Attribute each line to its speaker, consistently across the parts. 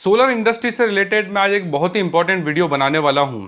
Speaker 1: Solar industry से related मैं आज एक बहुत ही इंपॉर्टेंट वीडियो बनाने वाला हूं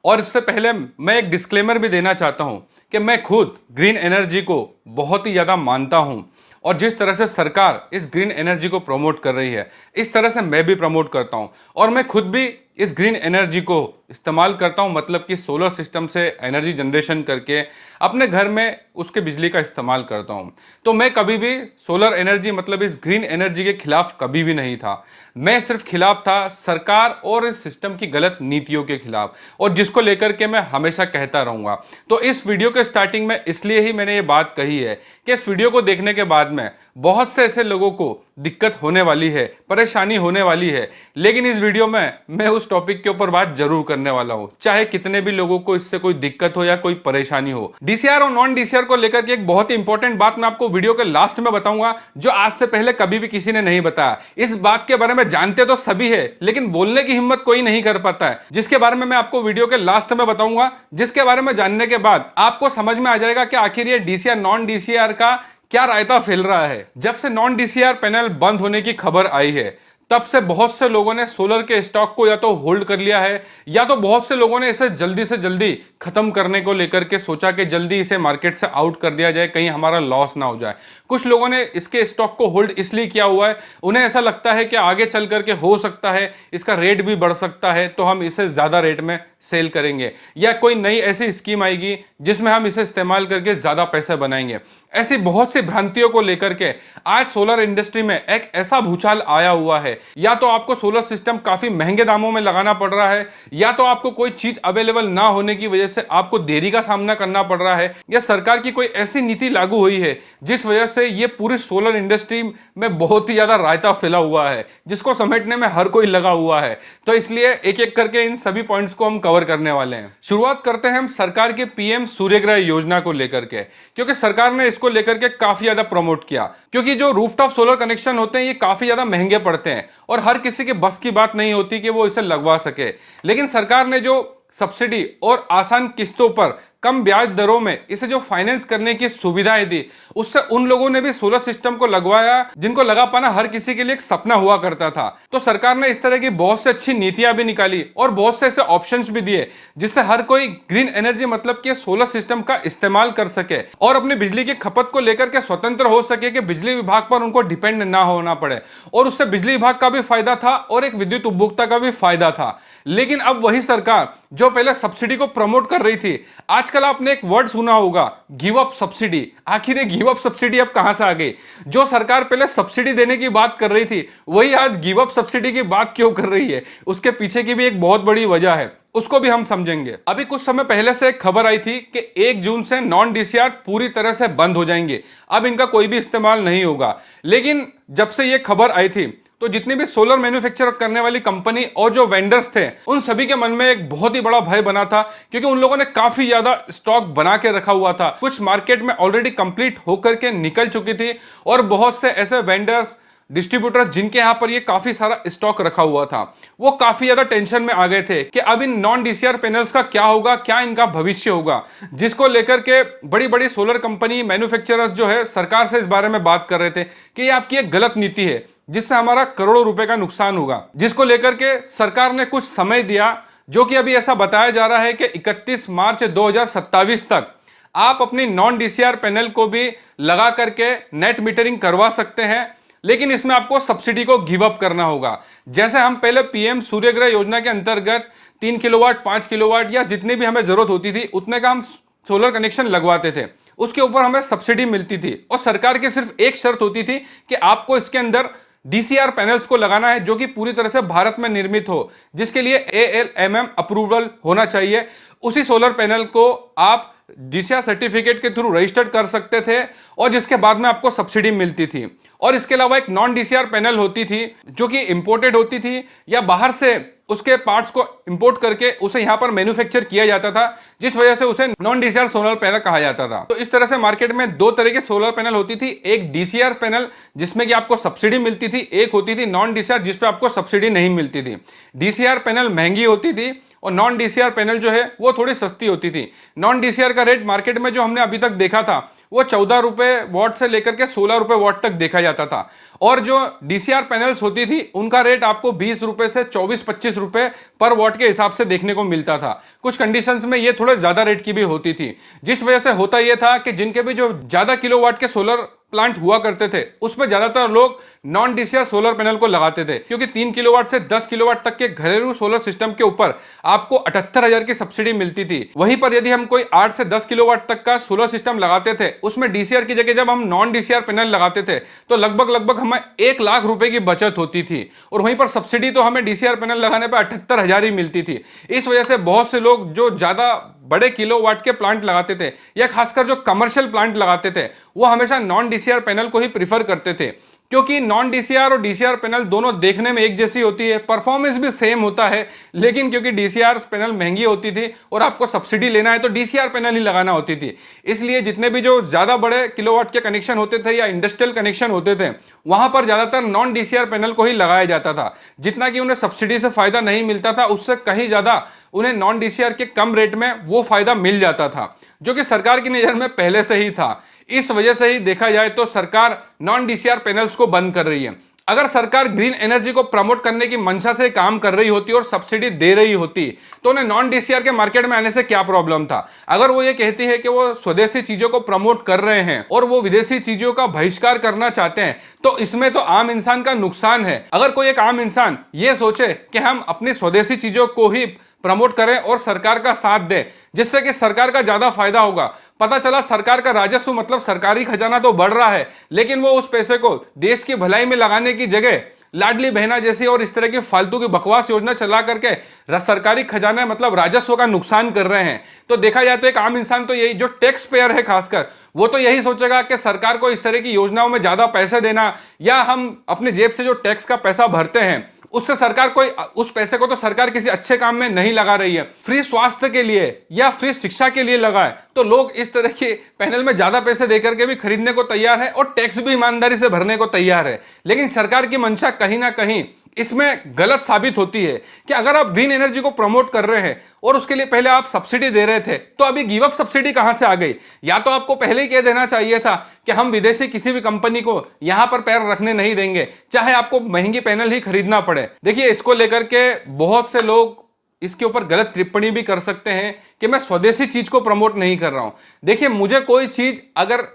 Speaker 1: और इससे पहले मैं एक डिस्क्लेमर भी देना चाहता हूं कि मैं खुद ग्रीन एनर्जी को बहुत ही ज़्यादा मानता हूं और जिस तरह से सरकार इस ग्रीन एनर्जी को प्रमोट कर रही है इस तरह से मैं भी प्रमोट करता हूं और मैं खुद भी इस ग्रीन एनर्जी को इस्तेमाल करता हूं, मतलब कि सोलर सिस्टम से एनर्जी जनरेशन करके अपने घर में उसके बिजली का इस्तेमाल करता हूं। तो मैं कभी भी सोलर एनर्जी मतलब इस ग्रीन एनर्जी के खिलाफ कभी भी नहीं था। मैं सिर्फ खिलाफ था सरकार और इस सिस्टम की गलत नीतियों के खिलाफ, और जिसको लेकर के मैं हमेशा कहता रहूंगा। तो इस वीडियो के स्टार्टिंग में इसलिए ही मैंने ये बात कही है कि इस वीडियो को देखने के बाद में बहुत से ऐसे लोगों को दिक्कत होने वाली है, परेशानी होने वाली है, लेकिन इस वीडियो में मैं उस टॉपिक के ऊपर बात जरूर करने वाला हूं, चाहे कितने भी लोगों को इससे कोई दिक्कत हो या कोई परेशानी हो। डीसीआर और नॉन डीसीआर को लेकर के एक बहुत ही इंपॉर्टेंट बात मैं आपको वीडियो के लास्ट में बताऊंगा, जो आज से पहले कभी भी किसी ने नहीं बताया। इस बात के बारे में जानते तो सभी है, लेकिन बोलने की हिम्मत कोई नहीं कर पाता है, जिसके बारे में मैं आपको वीडियो के लास्ट में बताऊंगा, जिसके बारे में जानने के बाद आपको समझ में आ जाएगा कि आखिर ये डीसीआर नॉन डीसीआर का क्या रायता फैल रहा है। जब से नॉन डीसीआर पैनल बंद होने की खबर आई है तब से बहुत से लोगों ने सोलर के स्टॉक को या तो होल्ड कर लिया है, या तो बहुत से लोगों ने इसे जल्दी से जल्दी खत्म करने को लेकर के सोचा कि जल्दी इसे मार्केट से आउट कर दिया जाए, कहीं हमारा लॉस ना हो जाए। कुछ लोगों ने इसके स्टॉक को होल्ड इसलिए किया हुआ है, उन्हें ऐसा लगता है कि आगे चल करके हो सकता है इसका रेट भी बढ़ सकता है, तो हम इसे ज्यादा रेट में सेल करेंगे, या कोई नई ऐसी स्कीम आएगी जिसमें हम इसे इस्तेमाल करके ज्यादा पैसे बनाएंगे। ऐसी बहुत सी भ्रांतियों को लेकर के आज सोलर इंडस्ट्री में एक ऐसा भूचाल आया हुआ है, या तो आपको सोलर सिस्टम काफी महंगे दामों में लगाना पड़ रहा है, या तो आपको कोई चीज अवेलेबल ना होने की वजह से आपको देरी का सामना करना पड़ रहा है, या सरकार की कोई ऐसी नीति लागू हुई है जिस वजह से ये पूरी सोलर इंडस्ट्री में बहुत ही ज्यादा रायता फैला हुआ है, जिसको समेटने में हर कोई लगा हुआ है। तो इसलिए एक एक करके इन सभी पॉइंट्स को हम कवर करने वाले हैं। शुरुआत करते हैं हम सरकार के पीएम सूर्यग्रह योजना को लेकर के, क्योंकि सरकार ने इसको लेकर के काफी ज्यादा प्रमोट किया, क्योंकि जो रूफटॉप सोलर कनेक्शन होते हैं ये काफी ज्यादा महंगे पड़ते हैं और हर किसी के बस की बात नहीं होती कि वो इसे लगवा सके। लेकिन सरकार ने जो सब्सिडी और आसान किस्तों पर कम ब्याज दरों में इसे जो फाइनेंस करने की सुविधाएं दी, उससे उन लोगों ने भी सोलर सिस्टम को लगवाया जिनको लगा पाना हर किसी के लिए एक सपना हुआ करता था। तो सरकार ने इस तरह की बहुत से अच्छी नीतियां भी निकाली और बहुत से ऐसे ऑप्शंस भी दिए जिससे हर कोई ग्रीन एनर्जी मतलब कि सोलर सिस्टम का इस्तेमाल कर सके और अपनी बिजली की खपत को लेकर के स्वतंत्र हो सके, कि बिजली विभाग पर उनको डिपेंड ना होना पड़े। और उससे बिजली विभाग का भी फायदा था और एक विद्युत उपभोक्ता का भी फायदा था। लेकिन अब वही सरकार जो पहले सब्सिडी को प्रमोट कर रही थी, आजकल आपने एक वर्ड सुना होगा, गिव अप सब्सिडी। आखिर ये गिव अप सब्सिडी अब कहां से आ गई? जो सरकार पहले सब्सिडी देने की बात कर रही थी वही आज गिव अप सब्सिडी की बात क्यों कर रही है? उसके पीछे की भी एक बहुत बड़ी वजह है, उसको भी हम समझेंगे। अभी कुछ समय पहले से एक खबर आई थी कि 1 जून से नॉन डीसीआर पूरी तरह से बंद हो जाएंगे, अब इनका कोई भी इस्तेमाल नहीं होगा। लेकिन जब से ये खबर आई थी तो जितनी भी सोलर मैन्युफैक्चर करने वाली कंपनी और जो वेंडर्स थे उन सभी के मन में एक बहुत ही बड़ा भय बना था, क्योंकि उन लोगों ने काफी ज्यादा स्टॉक बना के रखा हुआ था। कुछ मार्केट में ऑलरेडी कंप्लीट होकर के निकल चुकी थी और बहुत से ऐसे वेंडर्स डिस्ट्रीब्यूटर जिनके यहां पर ये काफी सारा स्टॉक रखा हुआ था, वो काफी ज्यादा टेंशन में आ गए थे कि अब इन नॉन डीसीआर पैनल्स का क्या होगा, क्या इनका भविष्य होगा, जिसको लेकर के बड़ी बड़ी सोलर कंपनी मैन्युफैक्चरर्स जो है सरकार से इस बारे में बात कर रहे थे कि ये आपकी एक गलत नीति है जिससे हमारा करोड़ों रुपए का नुकसान होगा। जिसको लेकर के सरकार ने कुछ समय दिया, जो कि अभी ऐसा बताया जा रहा है कि 31 मार्च 2027 तक आप अपनी नॉन डीसीआर पैनल को भी लगा करके नेट मीटरिंग करवा सकते हैं, लेकिन इसमें आपको सब्सिडी को गिव अप करना होगा। जैसे हम पहले पीएम सूर्यग्रह योजना के अंतर्गत 3 किलोवाट, 5 किलोवाट या जितनी भी हमें जरूरत होती थी उतने का हम सोलर कनेक्शन लगवाते थे, उसके ऊपर हमें सब्सिडी मिलती थी और सरकार की सिर्फ एक शर्त होती थी कि आपको इसके अंदर डीसीआर पैनल्स को लगाना है जो कि पूरी तरह से भारत में निर्मित हो, जिसके लिए ALMM अप्रूवल होना चाहिए। उसी सोलर पैनल को आप डीसीआर सर्टिफिकेट के थ्रू रजिस्टर्ड कर सकते थे और जिसके बाद में आपको सब्सिडी मिलती थी। और इसके अलावा एक नॉन डीसीआर पैनल होती थी जो कि इंपोर्टेड होती थी या बाहर से उसके पार्ट्स को इंपोर्ट करके उसे यहां पर मैन्युफैक्चर किया जाता था, जिस वजह से उसे नॉन डीसीआर सोलर पैनल कहा जाता था। तो इस तरह से मार्केट में 2 तरह के सोलर पैनल होती थी, एक डीसीआर पैनल जिसमें कि आपको सब्सिडी मिलती थी, एक होती थी नॉन डीसीआर जिसपे आपको सब्सिडी नहीं मिलती थी। डीसीआर पैनल महंगी होती थी और नॉन डीसीआर पैनल जो है वो थोड़ी सस्ती होती थी। नॉन डीसीआर का रेट मार्केट में जो हमने अभी तक देखा था वो 14 रुपए वॉट से लेकर के 16 रुपए वॉट तक देखा जाता था। और जो डीसीआर पैनल्स होती थी उनका रेट आपको 20 रुपए से 24-25 रुपए पर वॉट के हिसाब से देखने को मिलता था। कुछ कंडीशंस में ये थोड़े ज्यादा रेट की भी होती थी, जिस वजह से होता यह था कि जिनके भी जो ज्यादा किलोवाट के सोलर प्लांट हुआ करते थे उसमें ज्यादातर लोग नॉन डीसीआर सोलर पैनल को लगाते थे, क्योंकि 3 किलोवाट से 10 किलोवाट तक के घरेलू सोलर सिस्टम के ऊपर आपको 78,000 की सब्सिडी मिलती थी। वहीं पर यदि हम कोई 8 से 10 किलोवाट तक का सोलर सिस्टम लगाते थे, उसमें डीसीआर की जगह जब हम नॉन डीसीआर पैनल लगाते थे तो लगभग हमें 1 लाख रुपए की बचत होती थी, और वहीं पर सब्सिडी तो हमें डीसीआर पैनल लगाने पर 78,000 ही मिलती थी। इस वजह से बहुत से लोग जो ज्यादा बड़े किलोवाट के प्लांट लगाते थे या खासकर जो कमर्शियल प्लांट लगाते थे वो हमेशा नॉन डीसीआर पैनल को ही प्रीफर करते थे, क्योंकि नॉन डीसीआर और डीसीआर पैनल दोनों देखने में एक जैसी होती है, परफॉर्मेंस भी सेम होता है, लेकिन क्योंकि डीसीआर पैनल महंगी होती थी और आपको सब्सिडी लेना है तो डीसीआर पैनल ही लगाना होती थी। इसलिए जितने भी जो ज़्यादा बड़े किलोवाट के कनेक्शन होते थे या इंडस्ट्रियल कनेक्शन होते थे वहां पर ज़्यादातर नॉन डीसीआर पैनल को ही लगाया जाता था। जितना कि उन्हें सब्सिडी से फायदा नहीं मिलता था उससे कहीं ज़्यादा उन्हें नॉन डीसीआर के कम रेट में वो फायदा मिल जाता था, जो कि सरकार की नज़र में पहले से ही था। इस वजह से ही देखा जाए तो सरकार नॉन डीसीआर पैनल्स को बंद कर रही है। अगर सरकार ग्रीन एनर्जी को प्रमोट करने की मंशा से काम कर रही होती और सब्सिडी दे रही होती तो उन्हें नॉन डीसीआर के मार्केट में आने से क्या प्रॉब्लम था। अगर वो ये कहती है कि वो स्वदेशी चीजों को प्रमोट कर रहे हैं और वो विदेशी चीजों का बहिष्कार करना चाहते हैं तो इसमें तो आम इंसान का नुकसान है। अगर कोई एक आम इंसान ये सोचे कि हम अपनी स्वदेशी चीजों को ही प्रमोट करें और सरकार का साथ दें जिससे कि सरकार का ज्यादा फायदा होगा, पता चला सरकार का राजस्व मतलब सरकारी खजाना तो बढ़ रहा है, लेकिन वो उस पैसे को देश की भलाई में लगाने की जगह लाडली बहना जैसी और इस तरह की फालतू की बकवास योजना चला करके सरकारी खजाना मतलब राजस्व का नुकसान कर रहे हैं। तो देखा जाए तो एक आम इंसान तो यही जो टैक्स पेयर है खासकर वो तो यही सोचेगा कि सरकार को इस तरह की योजनाओं में ज्यादा पैसे देना या हम अपनी जेब से जो टैक्स का पैसा भरते हैं उससे सरकार कोई उस पैसे को तो सरकार किसी अच्छे काम में नहीं लगा रही है, फ्री स्वास्थ्य के लिए या फ्री शिक्षा के लिए लगाए तो लोग इस तरह के पैनल में ज्यादा पैसे देकर के भी खरीदने को तैयार है और टैक्स भी ईमानदारी से भरने को तैयार है। लेकिन सरकार की मंशा कहीं ना कहीं इसमें गलत साबित होती है कि अगर आप ग्रीन एनर्जी को प्रमोट कर रहे हैं और उसके लिए पहले आप सब्सिडी दे रहे थे तो अभी गिव अप सब्सिडी कहां से आ गई। या तो आपको पहले ही कह देना चाहिए था कि हम विदेशी किसी भी कंपनी को यहां पर पैर रखने नहीं देंगे, चाहे आपको महंगी पैनल ही खरीदना पड़े। देखिए इसको लेकर के बहुत से लोग इसके ऊपर गलत टिप्पणी भी कर सकते हैं कि मैं स्वदेशी चीज को प्रमोट नहीं कर रहा हूं। देखिए मुझे कोई चीज अगर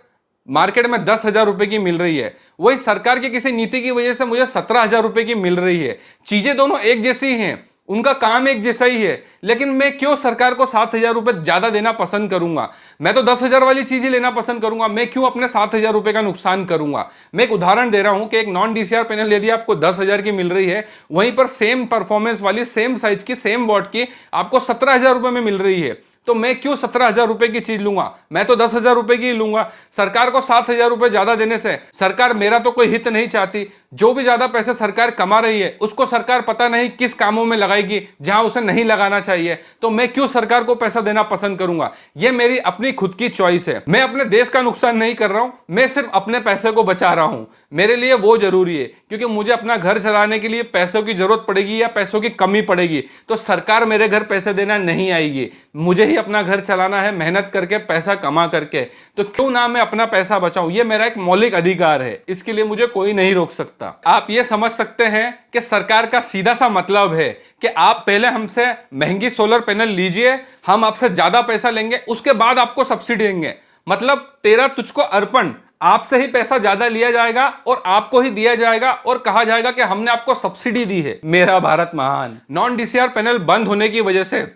Speaker 1: मार्केट में 10,000 रुपए की मिल रही है वही सरकार की किसी नीति की वजह से मुझे 17,000 रुपए की मिल रही है, चीजें दोनों एक जैसी हैं, उनका काम एक जैसा ही है, लेकिन मैं क्यों सरकार को 7,000 रुपए ज्यादा देना पसंद करूंगा। मैं तो 10,000 वाली चीज ही लेना पसंद करूंगा, मैं क्यों अपने 7,000 रुपए का नुकसान करूंगा। मैं एक उदाहरण दे रहा हूं कि एक नॉन डीसीआर पैनल यदि आपको 10,000 की मिल रही है वहीं पर सेम परफॉर्मेंस वाली सेम साइज की सेम वॉट की आपको 17,000 रुपए में मिल रही है तो मैं क्यों 17,000 रुपए की चीज लूंगा, मैं तो 10,000 रुपए की ही लूंगा। सरकार को 7,000 रुपए ज्यादा देने से सरकार मेरा तो कोई हित नहीं चाहती। जो भी ज्यादा पैसे सरकार कमा रही है उसको सरकार पता नहीं किस कामों में लगाएगी जहां उसे नहीं लगाना चाहिए, तो मैं क्यों सरकार को पैसा देना पसंद करूंगा। यह मेरी अपनी खुद की चॉइस है। मैं अपने देश का नुकसान नहीं कर रहा हूं, मैं सिर्फ अपने पैसे को बचा रहा हूं। मेरे लिए वो जरूरी है क्योंकि मुझे अपना घर चलाने के लिए पैसों की जरूरत पड़ेगी या पैसों की कमी पड़ेगी तो सरकार मेरे घर पैसे देना नहीं आएगी। मुझे ही अपना घर चलाना है मेहनत करके पैसा कमा करके, तो क्यों ना मैं अपना पैसा बचाऊं। ये मेरा एक मौलिक अधिकार है, इसके लिए मुझे कोई नहीं रोक सकता। आप ये समझ सकते हैं कि सरकार का सीधा सा मतलब है कि आप पहले हमसे महंगी सोलर पैनल लीजिए, हम आपसे ज्यादा पैसा लेंगे, उसके बाद आपको सब्सिडी देंगे। मतलब तेरा तुझको अर्पण, आपसे ही पैसा ज्यादा लिया जाएगा और आपको ही दिया जाएगा और कहा जाएगा कि हमने आपको सब्सिडी दी है। मेरा भारत महान। नॉन डीसीआर पैनल बंद होने की वजह से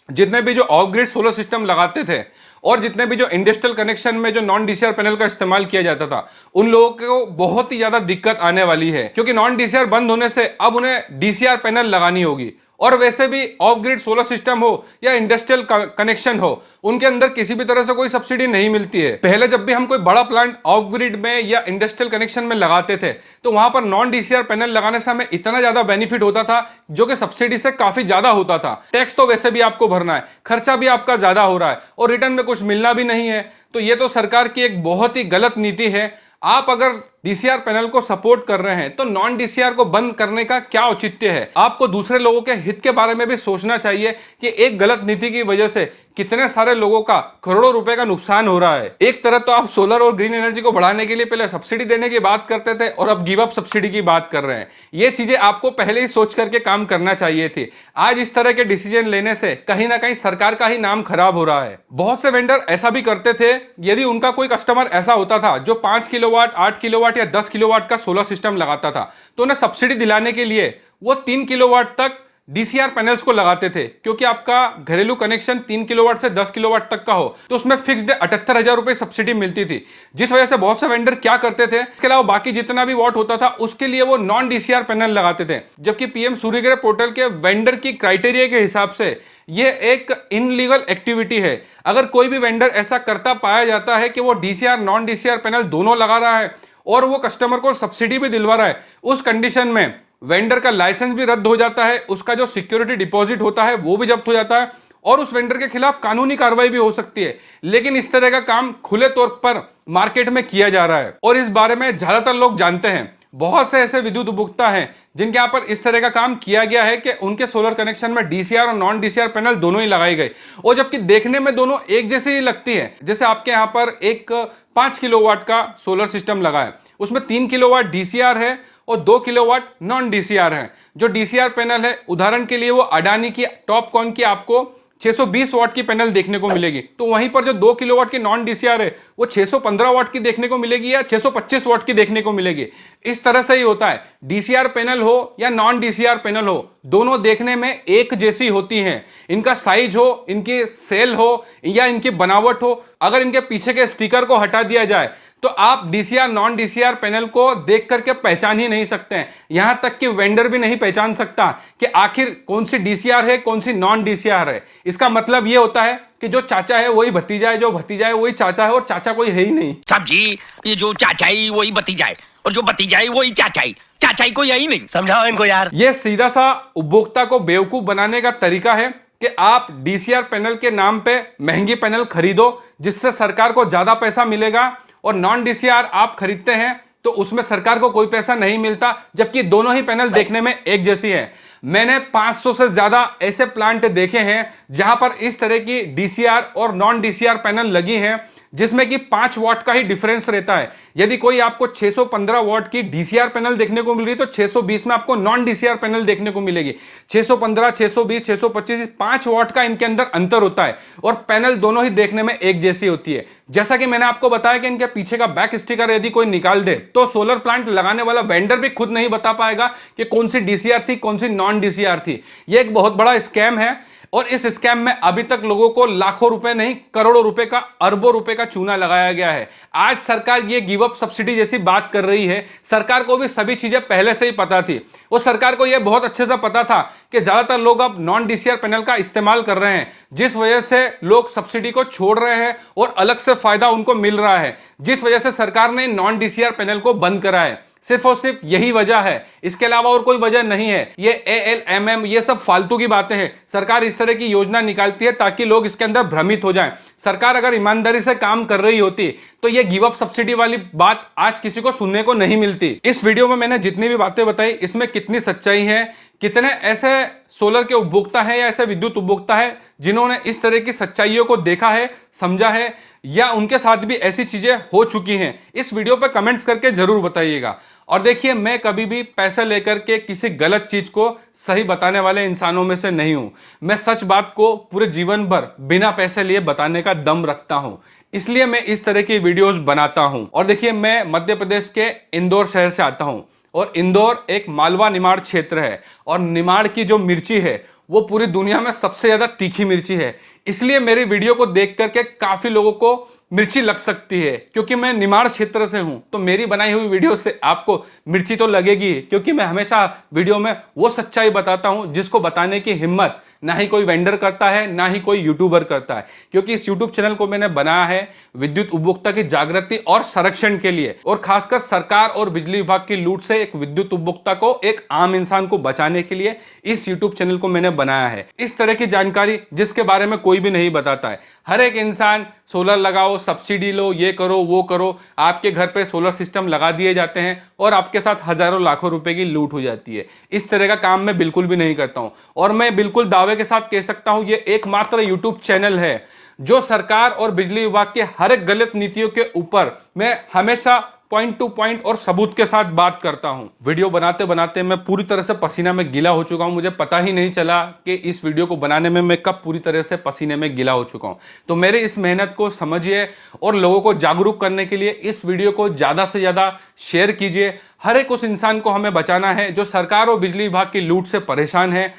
Speaker 1: जितने भी जो ऑफ ग्रिड सोलर सिस्टम लगाते थे और जितने भी जो इंडस्ट्रियल कनेक्शन में जो नॉन डीसीआर पैनल का इस्तेमाल किया जाता था उन लोगों को बहुत ही ज्यादा दिक्कत आने वाली है, क्योंकि नॉन डीसीआर बंद होने से अब उन्हें डीसीआर पैनल लगानी होगी। और वैसे भी ऑफ ग्रिड सोलर सिस्टम हो या इंडस्ट्रियल कनेक्शन हो उनके अंदर किसी भी तरह से कोई सब्सिडी नहीं मिलती है। पहले जब भी हम कोई बड़ा प्लांट ऑफ ग्रिड में या इंडस्ट्रियल कनेक्शन में लगाते थे तो वहां पर नॉन डीसीआर पैनल लगाने से हमें इतना ज्यादा बेनिफिट होता था जो कि सब्सिडी से काफी ज्यादा होता था। टैक्स तो वैसे भी आपको भरना है, खर्चा भी आपका ज्यादा हो रहा है और रिटर्न में कुछ मिलना भी नहीं है। तो ये तो सरकार की एक बहुत ही गलत नीति है। आप अगर डीसीआर पैनल को सपोर्ट कर रहे हैं तो नॉन डीसीआर को बंद करने का क्या औचित्य है। आपको दूसरे लोगों के हित के बारे में भी सोचना चाहिए कि एक गलत नीति की वजह से कितने सारे लोगों का करोड़ों रुपए का नुकसान हो रहा है। एक तरह तो आप सोलर और ग्रीन एनर्जी को बढ़ाने के लिए पहले सब्सिडी देने की बात करते थे और अब गिव अप सब्सिडी की बात कर रहे हैं। ये चीजें आपको पहले ही सोच करके काम करना चाहिए थी। आज इस तरह के डिसीजन लेने से कहीं ना कहीं सरकार का ही नाम खराब हो रहा है। बहुत से वेंडर ऐसा भी करते थे, यदि उनका कोई कस्टमर ऐसा होता था जो 5 किलोवाट, 8 किलोवाट या 10 किलोवाट का सोलर सिस्टम लगाता था, तो उन्हें सब्सिडी दिलाने के लिए वो 3 किलोवाट तक डीसीआर पैनल्स को लगाते थे। क्योंकि आपका घरेलू कनेक्शन 3 किलोवाट से 10 किलोवाट तक का हो तो उसमें फिक्स्ड 78,000 रुपए सब्सिडी मिलती थी, जिस वजह से बहुत से वेंडर क्या करते थे, इसके अलावा बाकी जितना भी वॉट होता था उसके लिए वो नॉन डीसीआर पैनल लगाते थे। जबकि पीएम सूर्यग्रह पोर्टल के वेंडर की क्राइटेरिया के हिसाब से ये एक इनलीगल एक्टिविटी है। अगर कोई भी वेंडर ऐसा करता पाया जाता है कि वो डीसीआर नॉन डीसीआर पैनल दोनों लगा रहा है और वो कस्टमर को सब्सिडी भी दिलवा रहा है, उस कंडीशन में वेंडर का लाइसेंस भी रद्द हो जाता है, उसका जो सिक्योरिटी डिपॉजिट होता है वो भी जब्त हो जाता है और उस वेंडर के खिलाफ कानूनी कार्रवाई भी हो सकती है। लेकिन इस तरह का काम खुले तौर पर मार्केट में किया जा रहा है और इस बारे में ज्यादातर लोग जानते हैं। बहुत से ऐसे विद्युत उपभोक्ता हैं जिनके यहाँ पर इस तरह का काम किया गया है कि उनके सोलर कनेक्शन में डीसीआर और नॉन डीसीआर पैनल दोनों ही लगाए गए और जबकि देखने में दोनों एक जैसी ही लगती है। जैसे आपके यहाँ पर एक 5 किलोवाट का सोलर सिस्टम लगा है, उसमें 3 किलोवाट डीसीआर है और 2 किलोवाट नॉन डीसीआर है। जो डीसीआर पैनल है, उदाहरण के लिए वो अडानी की टॉपकॉन की आपको 620 वाट की पैनल देखने को मिलेगी, तो वहीं पर जो 2 किलोवाट की नॉन डीसीआर है वो 615 वाट की देखने को मिलेगी या 625 वाट की देखने को मिलेगी। इस तरह से ही होता है, डीसीआर पैनल हो या नॉन डीसीआर पैनल हो, दोनों देखने में एक जैसी होती हैं। इनका साइज हो, इनकी सेल हो या इनकी बनावट हो, अगर इनके पीछे के स्टिकर को हटा दिया जाए तो आप डीसीआर नॉन डीसीआर पैनल को देख करके पहचान ही नहीं सकते हैं। यहां तक कि वेंडर भी नहीं पहचान सकता कि आखिर कौन सी डीसीआर है, कौन सी नॉन डीसीआर है। इसका मतलब यह होता है कि जो चाचा है वही भतीजा है, जो भतीजा है वही चाचा है और चाचा कोई है ही नहीं।
Speaker 2: साहब जी, ये जो चाचा है वही भतीजा है और जो भतीजा है वही चाचा है, चाचा ही कोई है ही नहीं। समझाओ इनको यार।
Speaker 1: यह सीधा सा उपभोक्ता को बेवकूफ बनाने का तरीका है कि आप डीसीआर पैनल के नाम पे महंगी पैनल खरीदो जिससे सरकार को ज्यादा पैसा मिलेगा और नॉन डीसीआर आप खरीदते हैं तो उसमें सरकार को कोई पैसा नहीं मिलता, जबकि दोनों ही पैनल देखने में एक जैसी है। मैंने 500 से ज्यादा ऐसे प्लांट देखे हैं जहां पर इस तरह की डीसीआर और नॉन डीसीआर पैनल लगी हैं जिसमें कि 5 वाट का ही डिफरेंस रहता है। यदि कोई आपको 615 वाट की डीसीआर पैनल देखने को मिल रही है तो 620 में आपको नॉन डीसीआर पैनल देखने को मिलेगी। 615, 620, 625, 5 वाट का इनके अंदर अंतर होता है और पैनल दोनों ही देखने में एक जैसी होती है। जैसा कि मैंने आपको बताया कि इनके पीछे का बैक स्टिकर यदि कोई निकाल दे तो सोलर प्लांट लगाने वाला वेंडर भी खुद नहीं बता पाएगा कि कौन सी डीसीआर थी, कौन सी नॉन डीसीआर थी। यह एक बहुत बड़ा स्कैम है और इस स्कैम में अभी तक लोगों को लाखों रुपए नहीं, करोड़ों रुपए का, अरबों रुपए का चूना लगाया गया है। आज सरकार ये गिव अप सब्सिडी जैसी बात कर रही है, सरकार को भी सभी चीजें पहले से ही पता थी और सरकार को यह बहुत अच्छे से पता था कि ज्यादातर लोग अब नॉन डीसीआर पैनल का इस्तेमाल कर रहे हैं, जिस वजह से लोग सब्सिडी को छोड़ रहे हैं और अलग से फायदा उनको मिल रहा है, जिस वजह से सरकार ने नॉन डीसीआर पैनल को बंद करा है। सिर्फ और सिर्फ यही वजह है, इसके अलावा और कोई वजह नहीं है। ये ALMM ये सब फालतू की बातें हैं। सरकार इस तरह की योजना निकालती है ताकि लोग इसके अंदर भ्रमित हो जाएं। सरकार अगर ईमानदारी से काम कर रही होती तो ये गिव अप सब्सिडी वाली बात आज किसी को सुनने को नहीं मिलती। इस वीडियो में मैंने जितनी भी बातें बताई इसमें कितनी सच्चाई है, कितने ऐसे सोलर के उपभोक्ता हैं या ऐसे विद्युत उपभोक्ता हैं जिन्होंने इस तरह की सच्चाइयों को देखा है, समझा है या उनके साथ भी ऐसी चीजें हो चुकी हैं, इस वीडियो पर कमेंट्स करके जरूर बताइएगा। और देखिए, मैं कभी भी पैसे लेकर के किसी गलत चीज को सही बताने वाले इंसानों में से नहीं हूं। मैं सच बात को पूरे जीवन भर बिना पैसे लिए बताने का दम रखता हूं, इसलिए मैं इस तरह की वीडियोस बनाता हूं। और देखिए, मैं मध्य प्रदेश के इंदौर शहर से आता हूं और इंदौर एक मालवा निमाड़ क्षेत्र है और निमाड़ की जो मिर्ची है वो पूरी दुनिया में सबसे ज्यादा तीखी मिर्ची है। इसलिए मेरी वीडियो को देख करके काफी लोगों को मिर्ची लग सकती है। क्योंकि मैं निमाड़ क्षेत्र से हूं तो मेरी बनाई हुई वीडियो से आपको मिर्ची तो लगेगी, क्योंकि मैं हमेशा वीडियो में वो सच्चाई बताता हूं जिसको बताने की हिम्मत ना ही कोई वेंडर करता है, ना ही कोई यूट्यूबर करता है। क्योंकि इस यूट्यूब चैनल को मैंने बनाया है विद्युत उपभोक्ता की जागृति और संरक्षण के लिए, और खासकर सरकार और बिजली विभाग की लूट से एक विद्युत उपभोक्ता को, एक आम इंसान को बचाने के लिए इस यूट्यूब चैनल को मैंने बनाया है। इस तरह की जानकारी जिसके बारे में कोई भी नहीं बताता है। हर एक इंसान सोलर लगाओ, सब्सिडी लो, ये करो वो करो, आपके घर पे सोलर सिस्टम लगा दिए जाते हैं और आपके साथ हजारों लाखों रुपए की लूट हो जाती है। इस तरह का काम मैं बिल्कुल भी नहीं करता हूं और मैं बिल्कुल दावे दावे के साथ कह सकता हूं, ये एकमात्र यूट्यूब चैनल है जो सरकार और बिजली विभाग के हर एक गलत नीतियों के ऊपर मैं हमेशा पॉइंट टू पॉइंट और सबूत के साथ बात करता हूं। वीडियो बनाते बनाते मैं पूरी तरह से पसीना में गीला हो चुका हूं। मुझे पता ही नहीं चला कि इस वीडियो को बनाने में मैं कब पूरी तरह से पसीने में गीला हो चुका हूं। तो मेरे इस मेहनत को समझिए और लोगों को जागरूक करने के लिए इस वीडियो को ज़्यादा से ज़्यादा शेयर कीजिए। हर एक उस इंसान को हमें बचाना है जो सरकार और बिजली विभाग की लूट से परेशान है।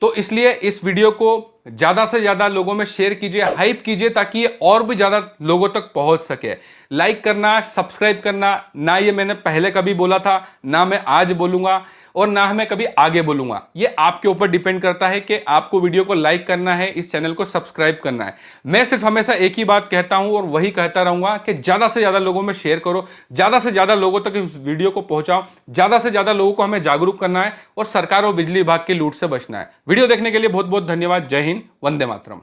Speaker 1: तो इसलिए इस वीडियो को ज़्यादा से ज़्यादा लोगों में शेयर कीजिए, हाइप कीजिए, ताकि ये और भी ज़्यादा लोगों तक पहुंच सके। लाइक करना, सब्सक्राइब करना, ना ये मैंने पहले कभी बोला था, ना मैं आज बोलूँगा और ना मैं कभी आगे बोलूँगा। ये आपके ऊपर डिपेंड करता है कि आपको वीडियो को लाइक करना है, इस चैनल को सब्सक्राइब करना है। मैं सिर्फ हमेशा एक ही बात कहता हूँ और वही कहता रहूँगा कि ज़्यादा से ज़्यादा लोगों में शेयर करो, ज़्यादा से ज़्यादा लोगों तक इस वीडियो को पहुँचाओ, ज़्यादा से ज़्यादा लोगों को हमें जागरूक करना है और सरकार और बिजली विभाग की लूट से बचना है। वीडियो देखने के लिए बहुत बहुत धन्यवाद। जय हिंद, वंदे मातरम।